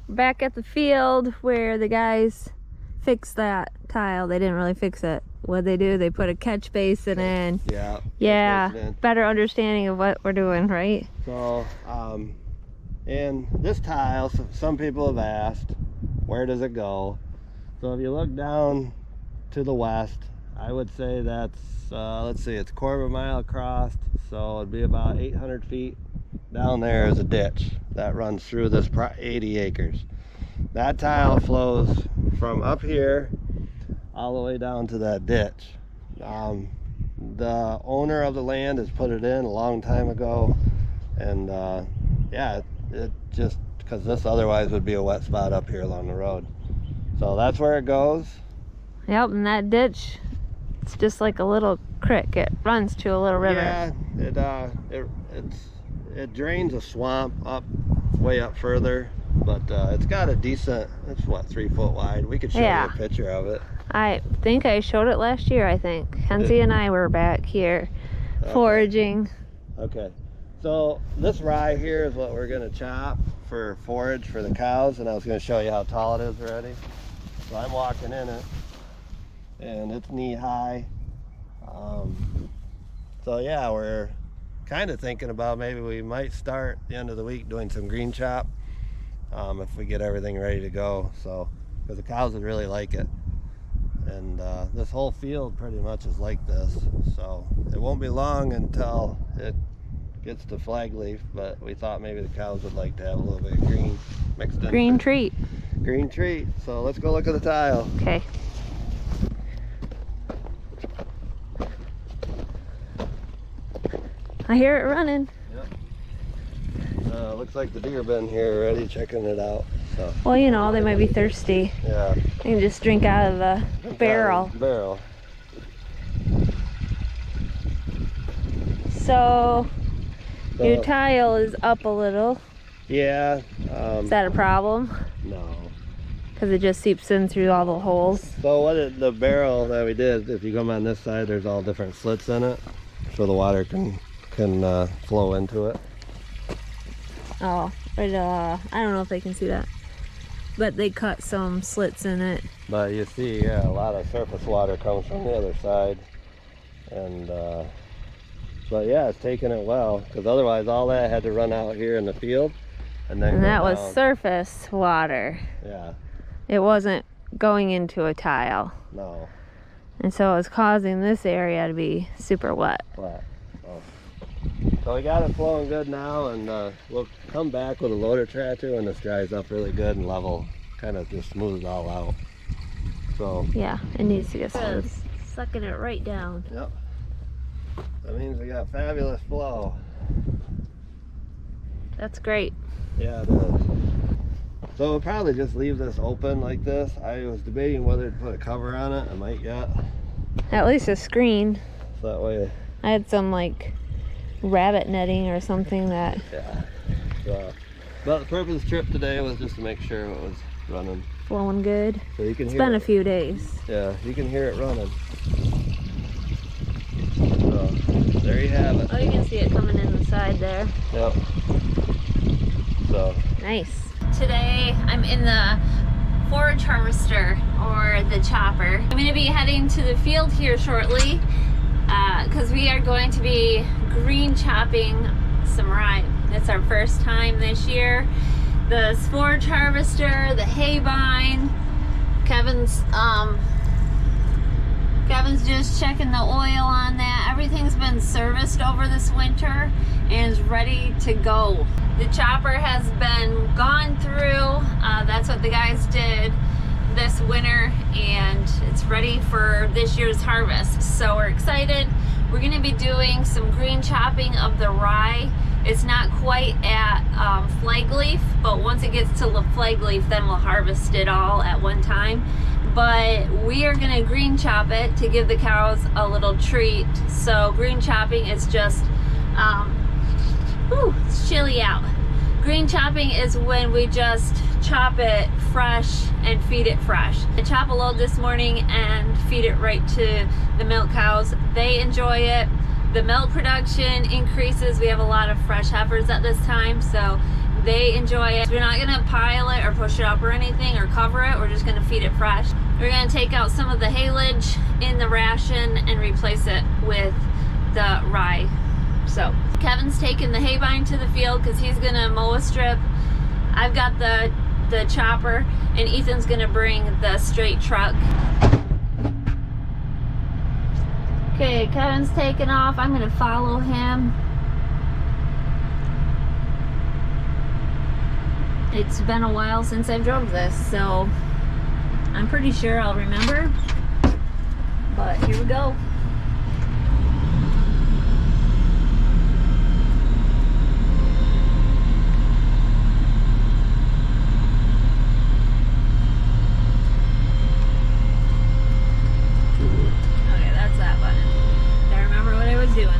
Back at the field where the guys fixed that tile. They didn't really fix it. What'd they do? They put a catch basin in. Yeah. Yeah. Better understanding of what we're doing, right? So, and this tile, some people have asked, where does it go? So if you look down to the west, I would say that's, let's see, it's a quarter of a mile across. So it'd be about 800 feet. Down there is a ditch that runs through this 80 acres. That tile flows from up here all the way down to that ditch. The owner of the land has put it in a long time ago, and yeah, it just, because this otherwise would be a wet spot up here along the road. So that's where it goes. Yep, and that ditch, it's just like a little creek. It runs to a little river. Yeah, it drains a swamp up way up further, but it's got a decent, it's what, 3 foot wide. We could show you a picture of it. I think I showed it last year, I think. Mackenzie and I were back here foraging. Okay, so this rye here is what we're gonna chop for forage for the cows, and I was gonna show you how tall it is already. So I'm walking in it, and it's knee high. So yeah, we're kind of thinking about maybe we might start the end of the week doing some green chop if we get everything ready to go. So, because the cows would really like it. And this whole field pretty much is like this, so it won't be long until it gets to flag leaf, but we thought maybe the cows would like to have a little bit of green mixed in. Green treat. Green treat. So let's go look at the tile. Okay. I hear it running. Yep. Looks like the deer been here already checking it out. So. Well, you know, they might be thirsty. Yeah. They can just drink out of the barrel. So your tile is up a little. Yeah. Is that a problem? No. Because it just seeps in through all the holes. So the barrel that we did, if you come on this side, there's all different slits in it, so the water can flow into it. Oh, but I don't know if they can see that. But they cut some slits in it. But you see, yeah, a lot of surface water comes from the other side. And, but yeah, it's taking it well, because otherwise all that had to run out here in the field. And that was surface water. Yeah. It wasn't going into a tile. No. And so it was causing this area to be super wet. Wet. So we got it flowing good now, and we'll come back with a loader tractor when this dries up really good and level, kind of just smooth it all out. So yeah, it needs to get smooth. Sucking it right down. Yep. That means we got fabulous flow. That's great. Yeah, it is. So we'll probably just leave this open like this. I was debating whether to put a cover on it. I might yet. At least a screen. So that way. I had some like rabbit netting or something that. Yeah. So, but the purpose of the trip today was just to make sure it was running. Flowing good. So you can it's hear been it. A few days. Yeah, you can hear it running. So there you have it. Oh, you can see it coming in the side there. Yep. So nice. Today I'm in the forage harvester, or the chopper. I'm going to be heading to the field here shortly because we are going to be green chopping some rye. It's our first time this year. The forage harvester, the hay bine, Kevin's just checking the oil on that. Everything's been serviced over this winter and is ready to go. The chopper has been gone through. That's what the guys did this winter, and it's ready for this year's harvest. So we're excited. We're going to be doing some green chopping of the rye. It's not quite at flag leaf, but once it gets to the flag leaf, then we'll harvest it all at one time. But we are going to green chop it to give the cows a little treat. So green chopping is just, it's chilly out. Green chopping is when we just chop it fresh and feed it fresh. I chop a load this morning and feed it right to the milk cows. They enjoy it. The milk production increases. We have a lot of fresh heifers at this time, so they enjoy it. We're not gonna pile it or bush it up or anything or cover it. We're just gonna feed it fresh. We're gonna take out some of the haylage in the ration and replace it with the rye. So Kevin's taking the hay bine to the field because he's gonna mow a strip. I've got the chopper, and Ethan's gonna bring the straight truck. Okay, Kevin's taking off. I'm gonna follow him. It's been a while since I've drove this, so I'm pretty sure I'll remember. But here we go. Okay, that's that button. I remember what I was doing.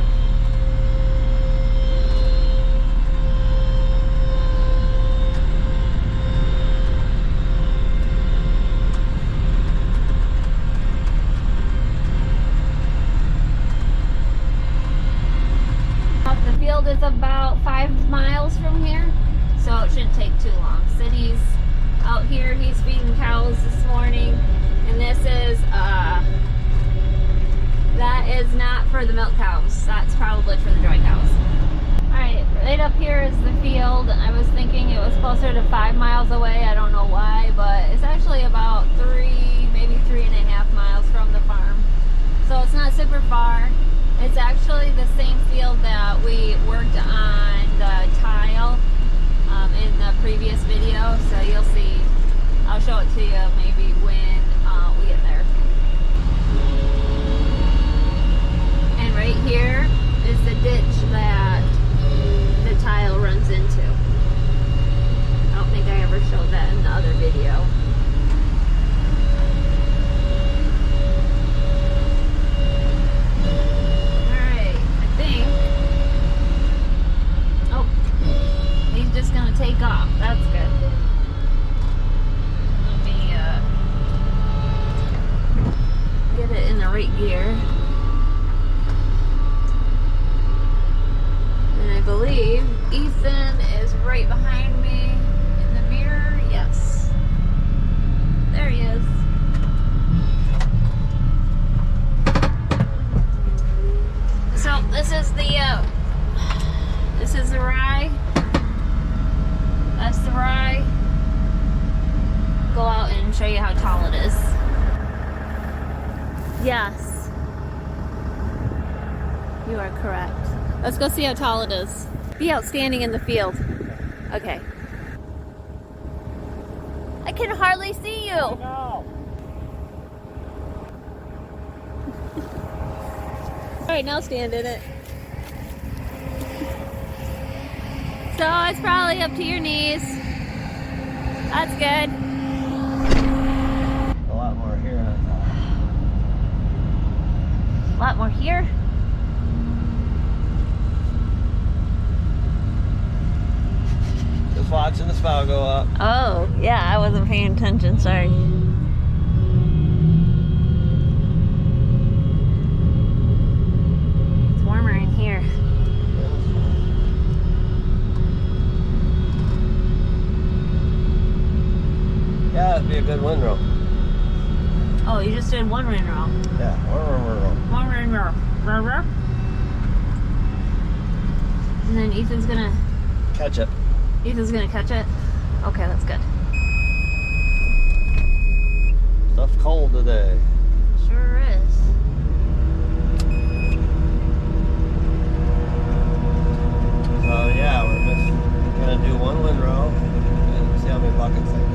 Is about 5 miles from here, so it shouldn't take too long. City's out here, he's feeding cows this morning, and this is that is not for the milk cows, that's probably for the dry cows. Alright, right up here is the field. I was thinking it was closer to 5 miles away, I don't know why, but it's actually about 3, maybe 3.5 miles from the farm, so it's not super far. It's actually the same field that we worked on the tile in the previous video, so you'll see. I'll show it to you maybe when we get there. And right here is the ditch that the tile runs into. I don't think I ever showed that in the other video. Just gonna take off. That's good. Let me get it in the right gear. And I believe Ethan is right behind me in the mirror. Yes. There he is. So this is the rye. That's the rye. Go out and show you how tall it is. Yes. You are correct. Let's go see how tall it is. Be outstanding in the field. Okay. I can hardly see you. No. Alright, now stand in it. So it's probably up to your knees. That's good. A lot more here on top. A lot more here. Just watching the spout go up. Oh, yeah, I wasn't paying attention, sorry. It's warmer in here. Yeah, it'd be a good windrow. Oh, you just did one windrow. Yeah, One windrow. And then Ethan's gonna catch it. Ethan's gonna catch it. Okay, that's good. Stuff's cold today. Sure is. So yeah, we're just gonna do one windrow and see how many buckets they get.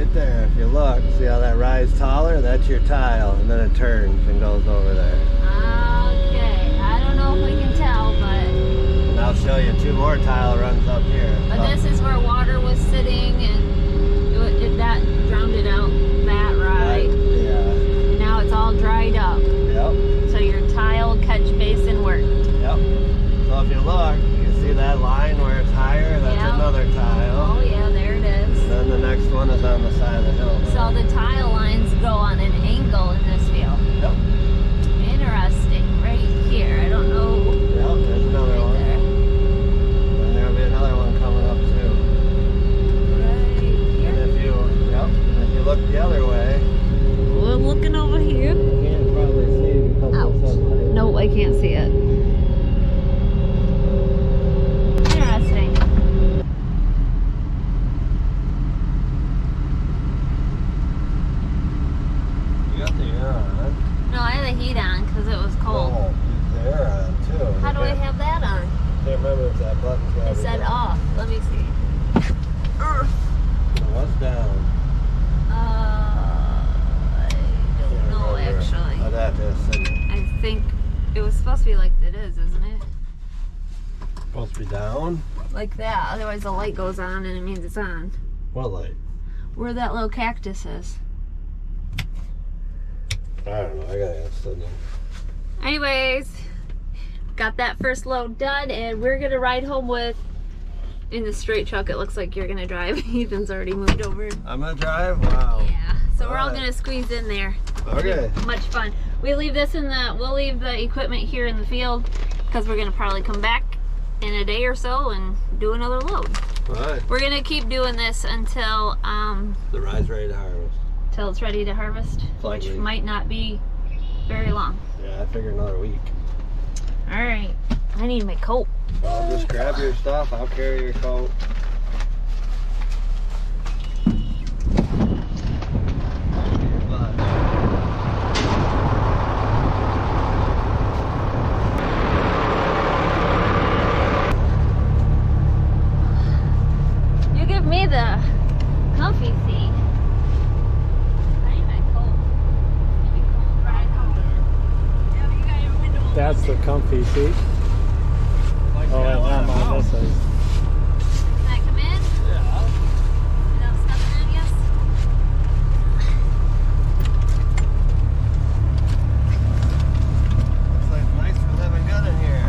right there. If you look, see how that rides taller? That's your tile, and then it turns and goes over there. Okay, I don't know if we can tell, but... And I'll show you 2 more tile runs up here. But this is where water was sitting, and that drowned it out, that right. Yeah. Now it's all dried up. Yep. So your tile catch basin worked. Yep. So if you look, you can see that line where it's higher? That's Yep. another tile. Oh yeah, there it is. And then the next one is on the side of the hill. So the tile lines go on an angle in this field. Yep. Interesting, right here. I don't know. Yep, there's another one. There. And there'll be another one coming up too. Right here. And if you look the other way, We're looking over here. you can't probably see because of the sunlight. No, I can't see it. Interesting. You got the air on. No, I had the heat on because it was cold. Oh, the air on too. How do I have that on? Can't remember if that button's got It said off. Let me see. What's down? I don't know actually. I'd have to send it. I think it was supposed to be like it is, isn't it? Supposed to be down? Like that. Otherwise the light goes on and it means it's on. What light? Where that little cactus is. I don't know. I gotta ask Sydney. Anyways, got that first load done and we're gonna ride home with, in the straight truck it looks like you're gonna drive. Ethan's already moved over. I'm gonna drive? Wow. Yeah, so we're all Alright. gonna squeeze in there. Okay. Much fun. We'll leave the equipment here in the field because we're gonna probably come back in a day or so and do another load. Alright. We're gonna keep doing this until The ride's ready to harvest. till it's ready to harvest, which Likely. might not be very long. Yeah, I figure another week. All right, I need my coat. Well, just grab your stuff. I'll carry your coat. You give me the comfy seat. I need my coat. Maybe cold ride home. Yeah, but you got your window open. That's the comfy seat. Oh, wait, I'm on this side. Can I come in? Yeah. Without stepping on, yes? Looks like it's nice for living good in here.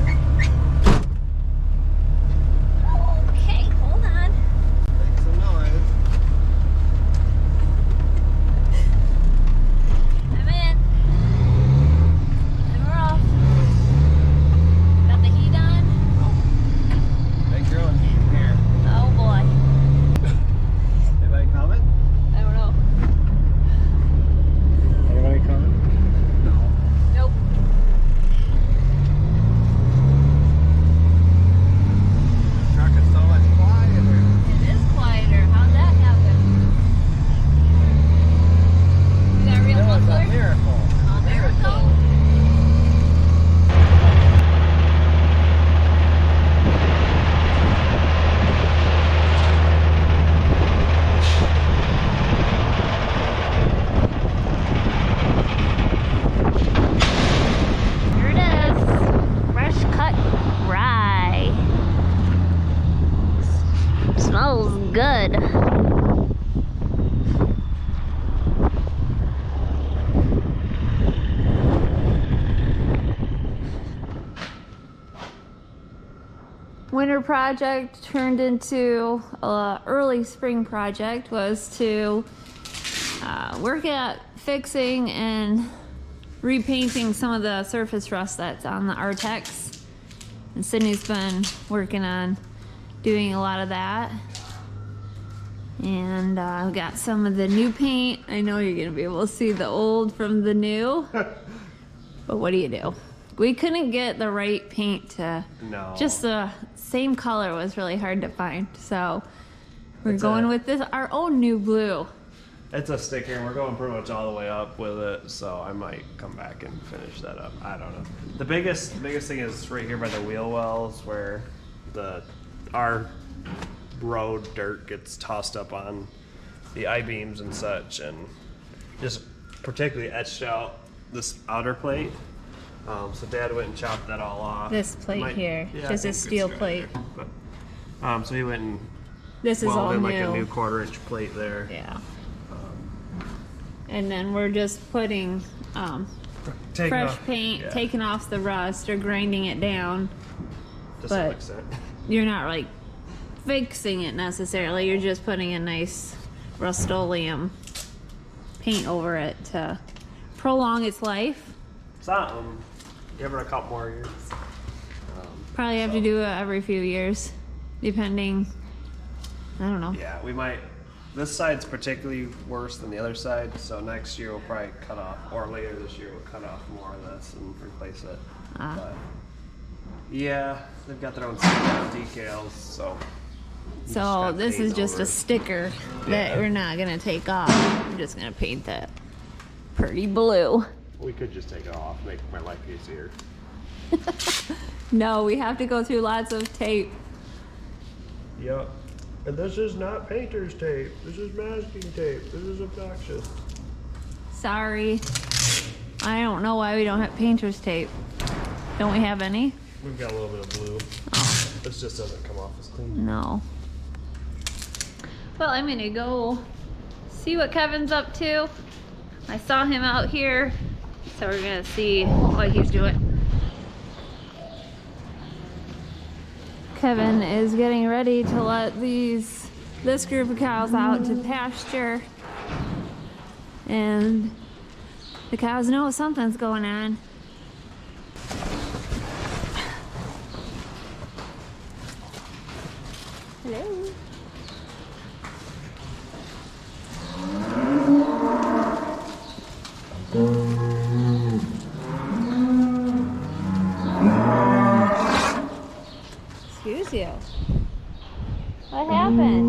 Okay, hold on. Make some noise. I'm in. And we're off. Got the heat on. Make your own heat here. Oh boy. Anybody coming? I don't know. Anybody coming? Nope. Truck is so much quieter. It is quieter. How'd that happen? You got a real That was a muffler? miracle. A miracle? Here it is. Fresh cut rye. Smells good. Winter project turned into early spring project was to work at fixing and repainting some of the surface rust that's on the Artex. And Sydney's been working on doing a lot of that. And I've got some of the new paint. I know you're gonna be able to see the old from the new. But what do you do? We couldn't get the right paint to, No. just the same color was really hard to find. So we're It's going a- with this, our own new blue. It's a sticker, and we're going pretty much all the way up with it. So I might come back and finish that up. I don't know. The biggest thing is right here by the wheel wells, where our road dirt gets tossed up on the I-beams and such, and just particularly etched out this outer plate. So Dad went and chopped that all off. This plate here, yeah, just I a think steel it's plate. right there. But, so he went and This is all welded new. like a new 1/4 inch plate there. Yeah. And then we're just putting Take fresh off- paint, yeah, taking off the rust or grinding it down. to some but- extent. You're not like fixing it necessarily. You're just putting a nice Rust-Oleum paint over it to prolong its life. Something. Give her a couple more years. Probably have to do it every few years, depending. I don't know. Yeah, we might. This side's particularly worse than the other side, so next year we'll probably cut off, or later this year we'll cut off more of this and replace it. But yeah, they've got their own decals, so. you just So gotta this paint is just over a it. sticker that Yeah. we're not gonna take off. We're just gonna paint that pretty blue. We could just take it off, make my life easier. No, we have to go through lots of tape. Yep. And this is not painter's tape. This is masking tape. This is obnoxious. Sorry. I don't know why we don't have painter's tape. Don't we have any? We've got a little bit of blue. Oh, This just doesn't come off as clean. no. Well, I'm gonna go see what Kevin's up to. I saw him out here, so we're gonna see what he's doing. Kevin is getting ready to let this group of cows out to pasture, and the cows know something's going on. Hello. Excuse you. What happened?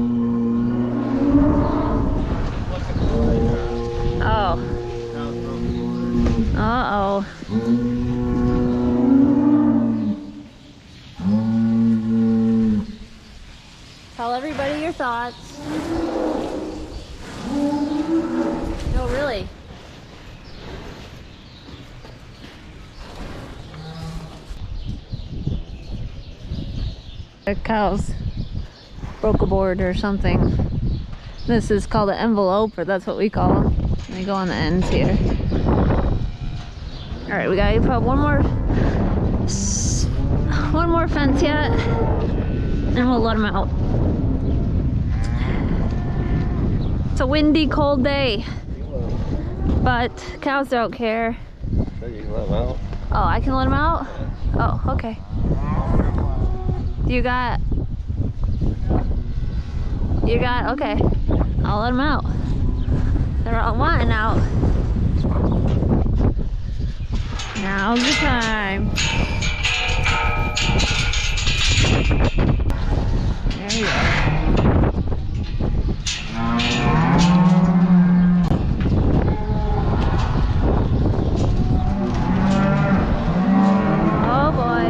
Oh. Uh-oh. Tell everybody your thoughts. No, really. The cows broke a board or something. This is called an envelope, or that's what we call them. They go on the ends here. All right, we gotta put one more fence yet, and we'll let them out. It's a windy, cold day, but cows don't care. So you can let them out. Oh, I can let them out? Oh, okay. You got, okay. I'll let them out. They're all wanting out. Now's the time. There we go. Oh boy.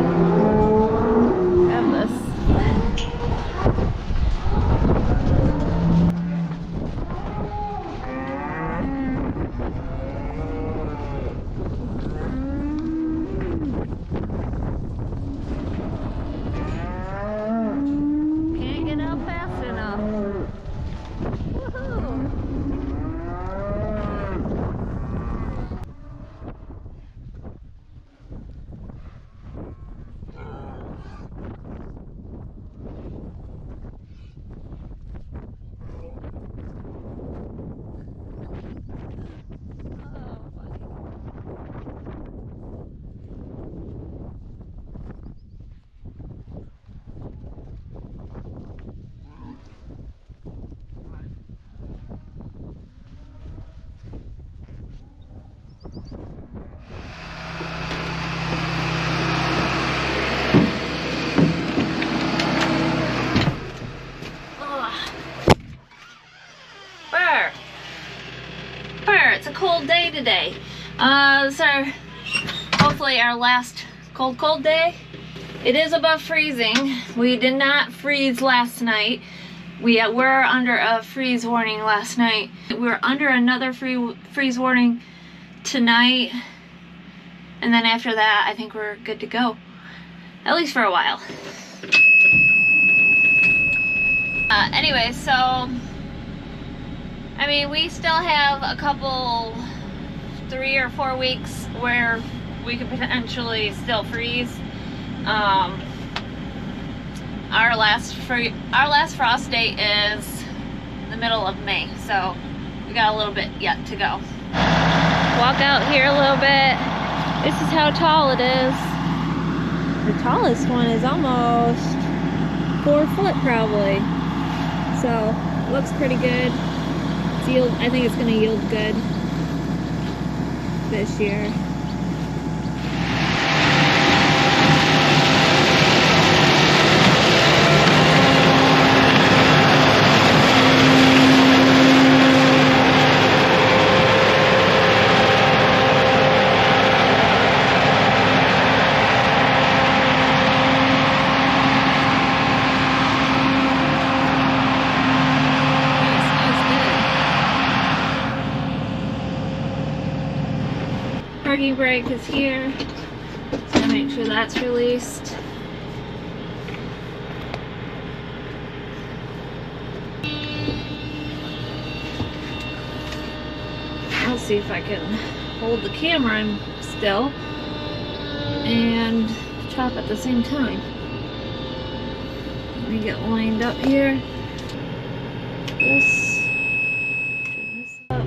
Have this. Can't get out fast enough. Woohoo! Oh, buddy. Burr. Burr, it's a cold day today. This is hopefully our last cold day. It is above freezing. We did not freeze last night. We were under a freeze warning last night. We're under another freeze warning tonight. And then after that, I think we're good to go. At least for a while. Anyway, so, I mean, we still have a couple, 3 or 4 weeks where we could potentially still freeze. Our last frost date is the middle of May, so we got a little bit yet to go. Walk out here a little bit. This is how tall it is. The tallest one is almost 4 foot probably. So, looks pretty good. I think it's gonna yield good this year. Parking brake is here, so make sure that's released. I'll see if I can hold the camera still and chop at the same time. Let me get lined up here. Turn this up.